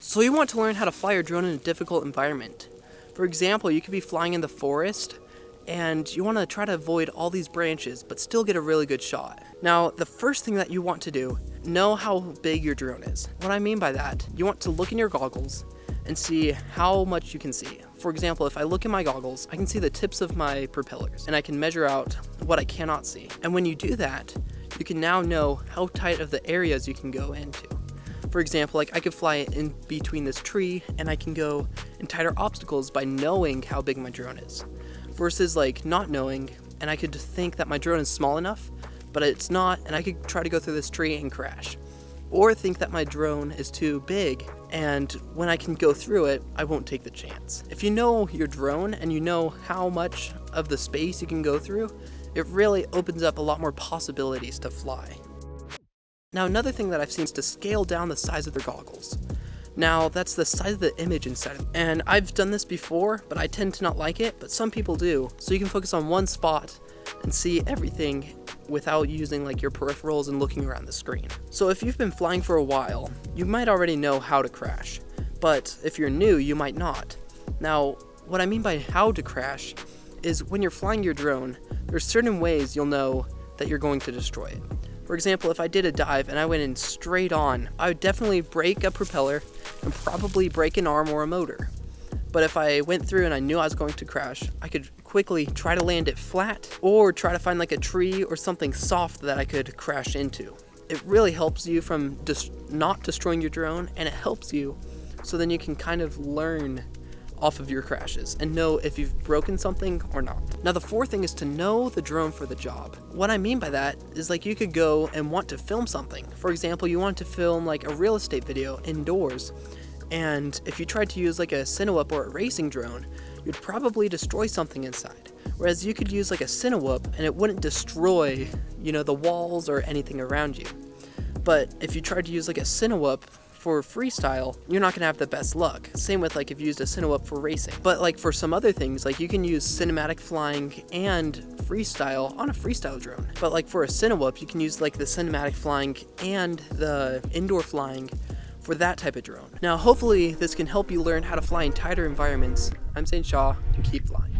So you want to learn how to fly your drone in a difficult environment. For example, you could be flying in the forest and you want to try to avoid all these branches but still get a really good shot. Now, the first thing that you want to do, know how big your drone is. What I mean by that, you want to look in your goggles and see how much you can see. For example, if I look in my goggles, I can see the tips of my propellers and I can measure out what I cannot see. And when you do that, you can now know how tight of the areas you can go into. For example, like I could fly in between this tree and I can go in tighter obstacles by knowing how big my drone is. Versus like not knowing, and I could think that my drone is small enough, but it's not, and I could try to go through this tree and crash. Or think that my drone is too big, and when I can go through it, I won't take the chance. If you know your drone and you know how much of the space you can go through, it really opens up a lot more possibilities to fly. Now, another thing that I've seen is to scale down the size of their goggles. Now, that's the size of the image inside of it. And I've done this before, but I tend to not like it, but some people do. So you can focus on one spot and see everything without using like your peripherals and looking around the screen. So if you've been flying for a while, you might already know how to crash, but if you're new, you might not. Now, what I mean by how to crash is when you're flying your drone, there's certain ways you'll know that you're going to destroy it. For example, if I did a dive and I went in straight on, I would definitely break a propeller and probably break an arm or a motor. But if I went through and I knew I was going to crash, I could quickly try to land it flat or try to find like a tree or something soft that I could crash into. It really helps you from not destroying your drone, and it helps you so then you can kind of learn off of your crashes and know if you've broken something or not. Now, the fourth thing is to know the drone for the job. What I mean by that is like you could go and want to film something. For example, you want to film like a real estate video indoors, and if you tried to use like a Cinewhoop or a racing drone, you'd probably destroy something inside. Whereas you could use like a Cinewhoop and it wouldn't destroy, the walls or anything around you. But if you tried to use like a Cinewhoop for freestyle, you're not gonna have the best luck. Same with like if you used a Cinewhoop for racing. But like for some other things, like you can use cinematic flying and freestyle on a freestyle drone. But like for a Cinewhoop, you can use like the cinematic flying and the indoor flying for that type of drone. Now, hopefully this can help you learn how to fly in tighter environments. I'm Saint Shaw, and keep flying.